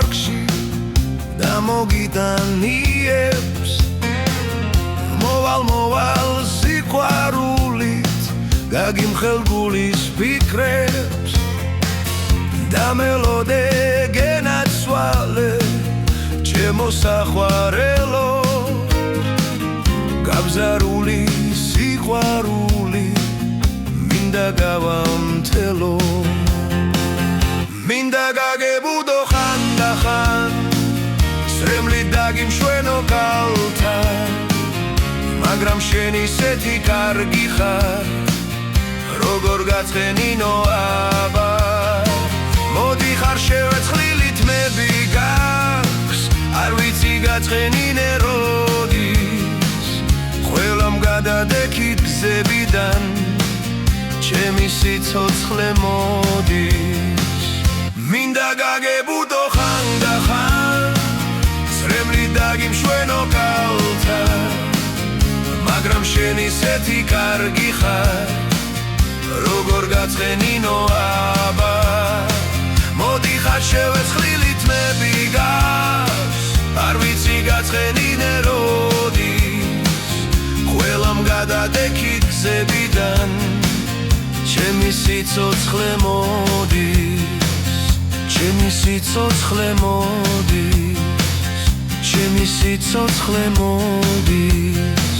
პარკში და მოგიტანიებს მოვალ სიყვარულით გაგიმხელ გულის ფიქრებს და მელოდე გენაცვალე ჩემო საყვარელო გაბზარული სიყვარული მინდა გავამთელო მინდა გაგებუდო ხანდახან სრემლით დაგიმშვენო კალთან მაგრამ შენ ისეთი კარგი ხარ როგორ გაცხენინო აბა მოდი ხარ შევეცვლილი თმები გაქვს არ ვიცი გაცხენინე როდის ყველამ გადადექით გზებიდან ჩემი სიცოცხლე მოდის მინდა გაგებუდო ხანდახან სრემლით დაგიმშვენო კალთან მაგრამ შენ ისეთი კარგი ხარ როგორ გაცხენინო აბა მოდი ხარ შევეცვლილი თმები გაქვს არ ვიცი გაცხენინე როდის ყველამ გადადექით გზებიდან ჩემი სიცოცხლე მოდის ჩემი სიცოცხლე მოდის ჩემი სიცოცხლე მოდის